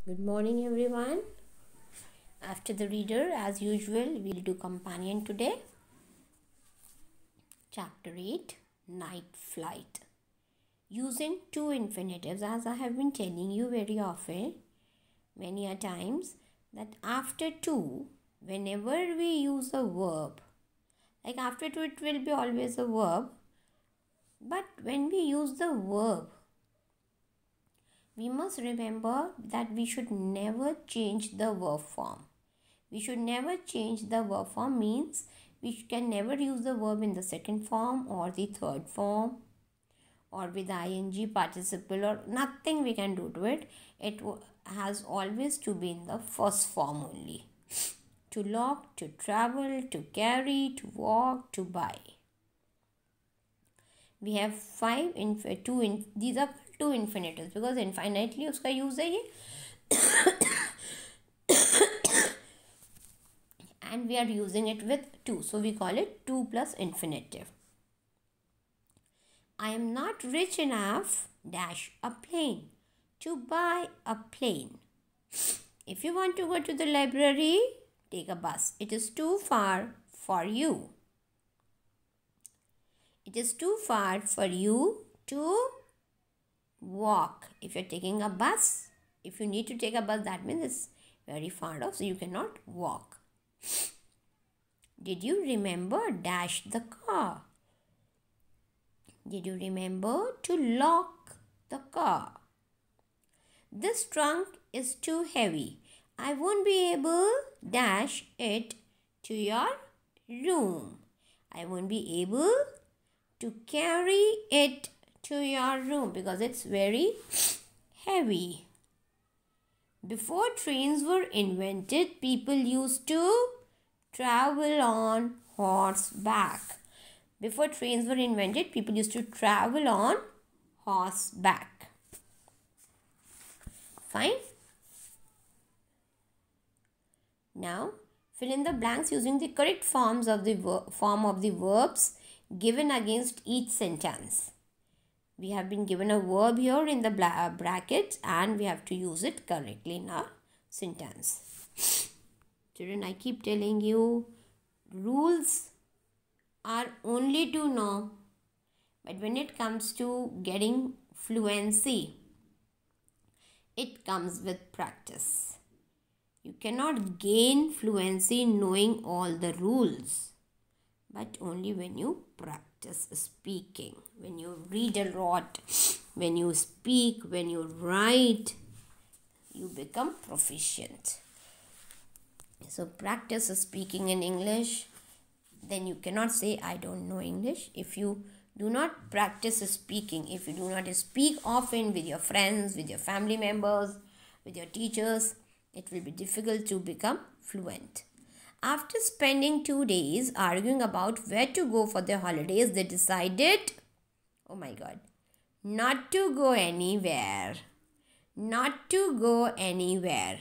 Good morning, everyone. After the reader, as usual, we'll do companion today. Chapter 8, Night Flight. Using two infinitives, as I have been telling you very often, many a times, that after two, whenever we use a verb, like after two, it will be always a verb. But when we use the verb, we must remember that we should never change the verb form. We should never change the verb form means we can never use the verb in the second form or the third form or with ing participle or nothing we can do to it. It has always to be in the first form only. To lock, to travel, to carry, to walk, to buy. We have these are two infinitives because infinitely उसका use है ये and we are using it with two, so we call it 2 plus infinitive. I am not rich enough dash a plane to buy a plane. If you want to go to the library, take a bus. It is too far for you. It is too far for you to walk. If you're taking a bus, if you need to take a bus, that means it's very far off, so you cannot walk. Did you remember dash the car? Did you remember to lock the car? This trunk is too heavy. I won't be able dash it to your room. I won't be able to carry it to your room because it's very heavy. Before trains were invented, people used to travel on horseback. Before trains were invented, people used to travel on horseback. Fine. Now, fill in the blanks using the correct form of the verbs given against each sentence. We have been given a verb here in the brackets and we have to use it correctly in our sentence. Children, I keep telling you, rules are only to know, but when it comes to getting fluency, it comes with practice. You cannot gain fluency knowing all the rules, but only when you practice speaking. When you read a lot, when you speak, when you write, you become proficient. So practice speaking in English. Then you cannot say I don't know English. If you do not practice speaking, if you do not speak often with your friends, with your family members, with your teachers, it will be difficult to become fluent. After spending 2 days arguing about where to go for their holidays, they decided, oh my God, not to go anywhere. Not to go anywhere.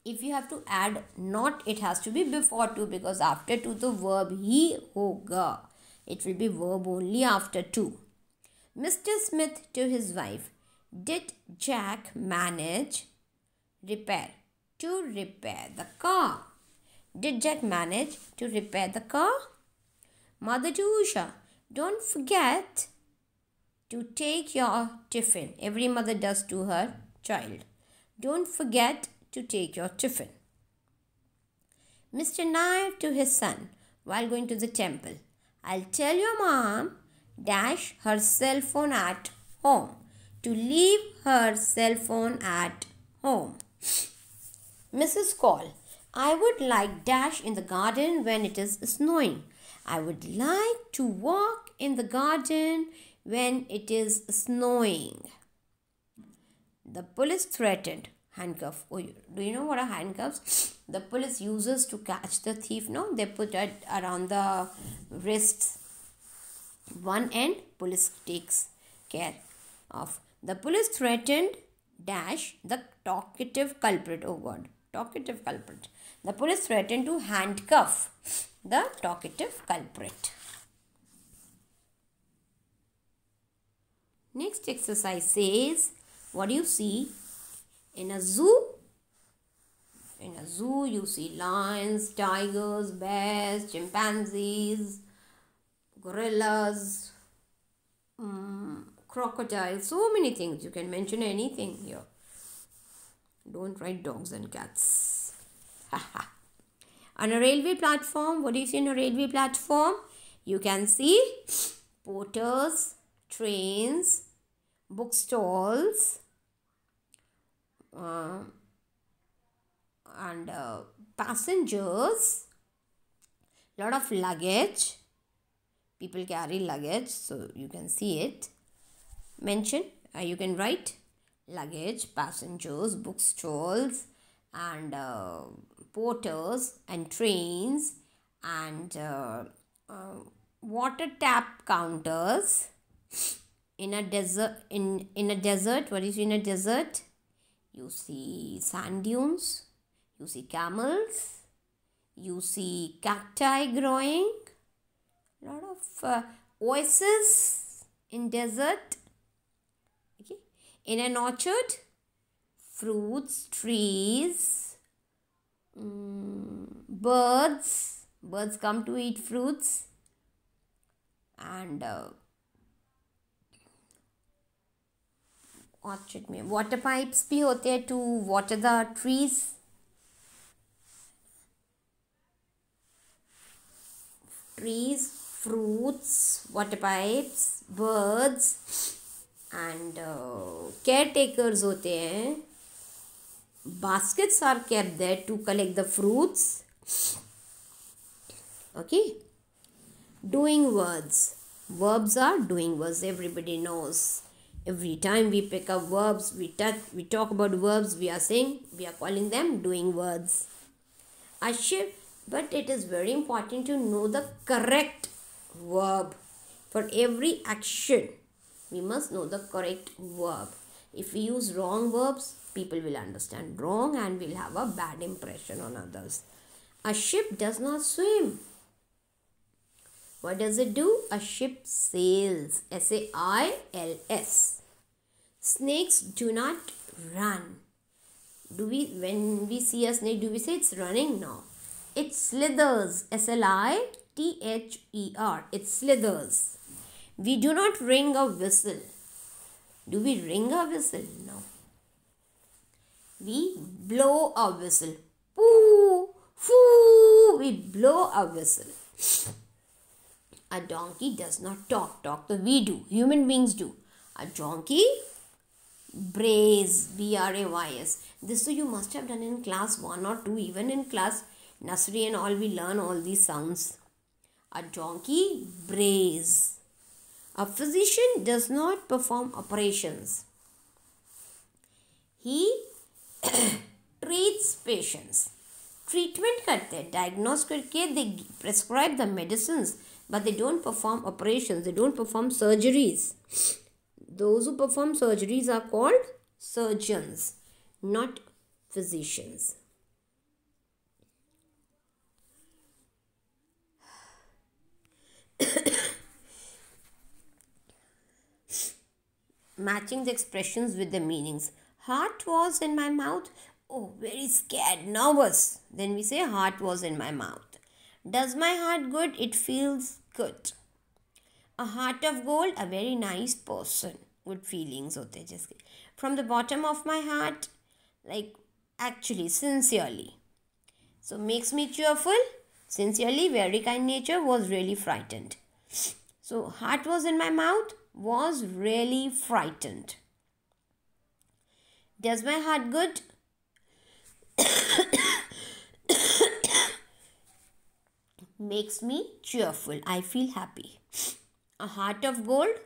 If you have to add not, it has to be before to because after to the verb he, hoga. It will be verb only after to. Mr. Smith to his wife, did Jack manage to repair the car? Did Jack manage to repair the car? Mother to Usha, don't forget to take your tiffin. Every mother does to her child. Don't forget to take your tiffin. Mr. Nair to his son while going to the temple, I'll tell your mom dash her cell phone at home. To leave her cell phone at home. Mrs. Call, I would like dash in the garden when it is snowing. I would like to walk in the garden when it is snowing. The police threatened. Handcuff. Oh, do you know what are handcuffs? The police uses to catch the thief. No, they put it around the wrists. One end, police takes care of. The police threatened dash the talkative culprit. Oh God, talkative culprit. The police threatened to handcuff the talkative culprit. Next exercise says, what do you see? In a zoo, you see lions, tigers, bears, chimpanzees, gorillas, crocodiles, so many things. You can mention anything here. Don't write dogs and cats. On a railway platform, what do you see on a railway platform? You can see porters, trains, bookstalls, and passengers, lot of luggage. People carry luggage, so you can see it. Mention, you can write luggage, passengers, bookstalls, and porters, and trains, and water tap counters. In a desert, in a desert, what do you see in a desert? You see sand dunes, you see camels, you see cacti growing, lot of oases in desert. Okay. In an orchard, fruits, trees, birds come to eat fruits, and orchard में water pipes भी होते हैं to water the trees. Trees, fruits, water pipes, birds, and caretakers होते हैं. Baskets are kept there to collect the fruits. Okay. Doing words. Verbs are doing words. Everybody knows. Every time we pick up verbs, we talk about verbs, we are calling them doing words. But it is very important to know the correct verb. For every action, we must know the correct verb. If we use wrong verbs, people will understand wrong and will have a bad impression on others. A ship does not swim. What does it do? A ship sails. S-A-I-L-S. Snakes do not run. When we see a snake, do we say it's running? No. It slithers. S-L-I-T-H-E-R. It slithers. We do not ring a whistle. Do we ring a whistle? No. We blow a whistle. Poo, foo. We blow a whistle. A donkey does not talk. Talk we do. Human beings do. A donkey brays. B-R-A-Y-S. This so you must have done in class 1 or 2. Even in class nursery and all, we learn all these sounds. A donkey brays. A physician does not perform operations. He treats patients. Treatment करते हैं. Diagnose करके they prescribe the medicines, but they don't perform operations. They don't perform surgeries. Those who perform surgeries are called surgeons, not physicians. Matching the expressions with the meanings. Heart was in my mouth. Oh, very scared, nervous. Then we say heart was in my mouth. Does my heart good? It feels good. A heart of gold, a very nice person. Good feelings hote jiske. From the bottom of my heart, like actually, sincerely. So makes me cheerful. Sincerely, very kind nature, was really frightened. So heart was in my mouth, was really frightened. Does my heart good? Makes me cheerful. I feel happy. A heart of gold,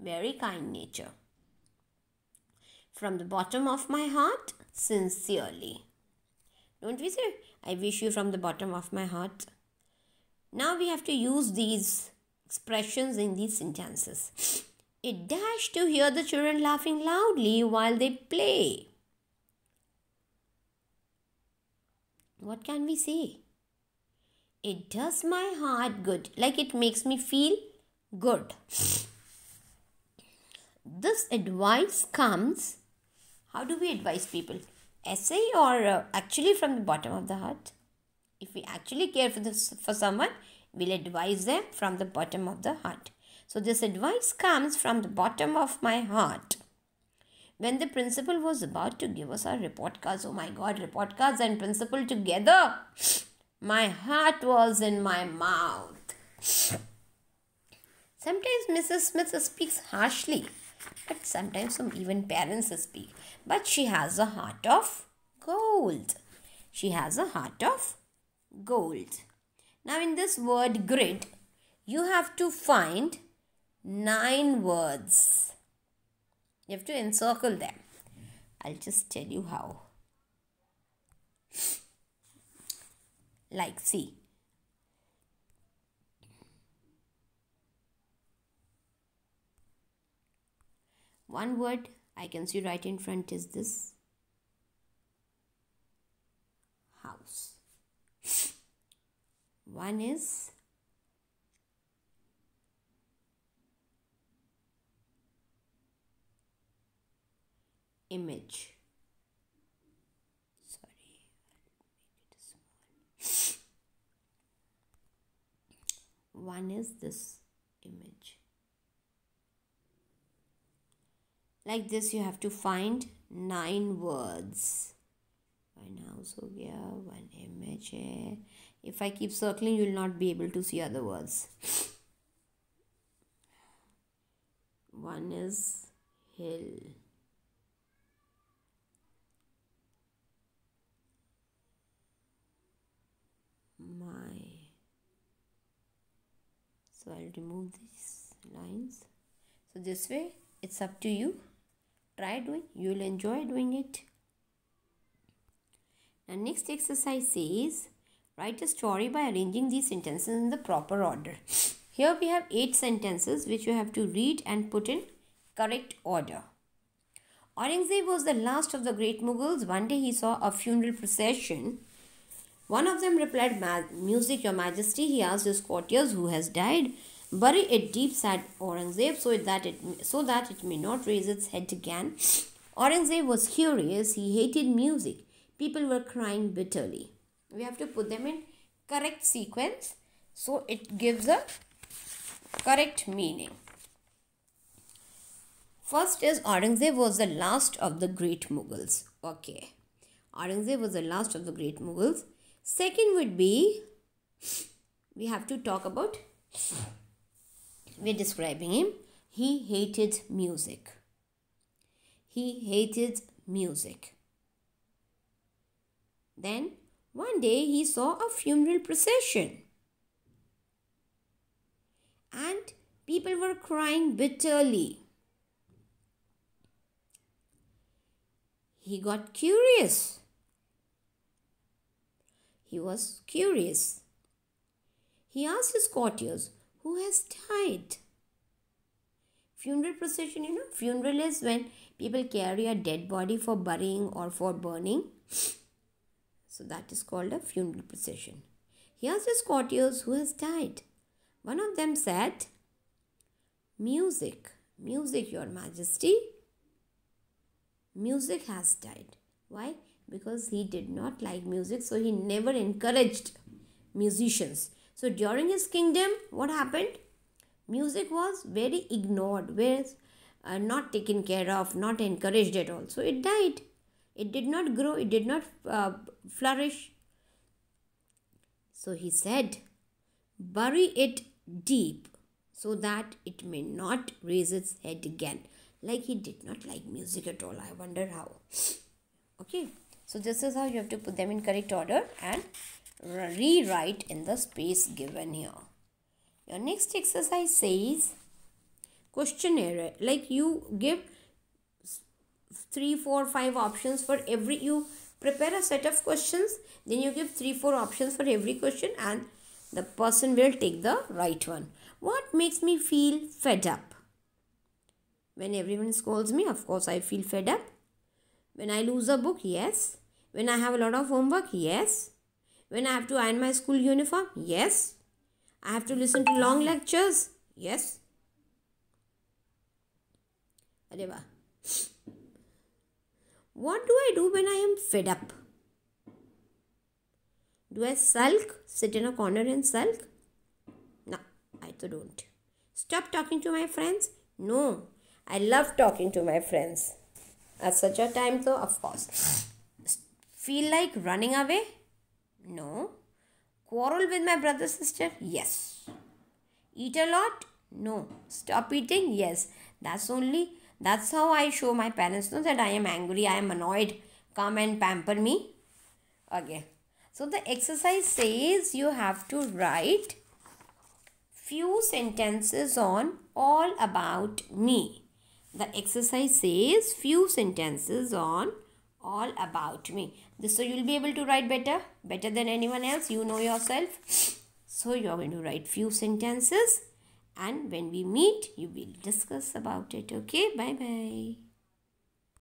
very kind nature. From the bottom of my heart, sincerely. Don't we say, I wish you from the bottom of my heart? Now we have to use these expressions in these sentences. It dashed to hear the children laughing loudly while they play. What can we say? It does my heart good. Like it makes me feel good. This advice comes. How do we advise people? essay or actually from the bottom of the heart? If we actually care for someone, we'll advise them from the bottom of the heart. So this advice comes from the bottom of my heart. When the principal was about to give us our report cards, oh my God, report cards and principal together, my heart was in my mouth. Sometimes Mrs. Smith speaks harshly, but sometimes some even parents speak. But she has a heart of gold. She has a heart of gold. Now in this word grid, you have to find 9 words. You have to encircle them. I'll just tell you how. Like, see. One word I can see right in front is this. House. One is image. Sorry, I'll make it small. One is this image. Like this, you have to find 9 words. One house ho gaya, one image hai. If I keep circling, you will not be able to see other words. One is hill. My. So I'll remove these lines. So this way, it's up to you. Try doing. You'll enjoy doing it. Now next exercise says, write a story by arranging these sentences in the proper order. Here we have 8 sentences which you have to read and put in correct order. Aurangzeb was the last of the great Mughals. One day he saw a funeral procession. One of them replied, "Music, your majesty." He asked his courtiers, "Who has died?" "Bury it deep," said Aurangzeb, so that it may not raise its head again. Aurangzeb was curious. He hated music. People were crying bitterly. We have to put them in correct sequence so it gives a correct meaning. First is Aurangzeb was the last of the great Mughals. Okay. Aurangzeb was the last of the great Mughals. Second would be, we have to talk about, we're describing him. He hated music. He hated music. Then one day he saw a funeral procession. And people were crying bitterly. He got curious. He was curious. He asked his courtiers, "Who has died?" Funeral procession, funeral is when people carry a dead body for burying or for burning. So that is called a funeral procession. He asked his courtiers, "Who has died?" One of them said, "Music, music, your majesty. Music has died." Why? Because he did not like music, so he never encouraged musicians. So during his kingdom, what happened? Music was very ignored, not taken care of, not encouraged at all. So it died. It did not grow, it did not flourish. So he said, "Bury it deep so that it may not raise its head again." Like he did not like music at all. I wonder how. Okay. So this is how you have to put them in correct order and rewrite in the space given here. Your next exercise says questionnaire. Like you give 3, 4, 5 options for every, you prepare a set of questions, then you give 3, 4 options for every question and the person will take the right one. What makes me feel fed up? When everyone scolds me, of course I feel fed up. When I lose a book, yes. When I have a lot of homework, yes. When I have to iron my school uniform, yes. I have to listen to long lectures, yes. What do I do when I am fed up? Do I sulk? Sit in a corner and sulk? No, I don't. Stop talking to my friends? No, I love talking to my friends. At such a time though, of course. Feel like running away? No. Quarrel with my brother, sister? Yes. Eat a lot? No. Stop eating? Yes. That's how I show my parents know that I am angry, I am annoyed. Come and pamper me. Okay. So the exercise says you have to write few sentences on all about me. The exercise says few sentences on all about me. So you'll be able to write better than anyone else. You know yourself. So you're going to write few sentences, and when we meet, you will discuss about it. Okay, bye bye.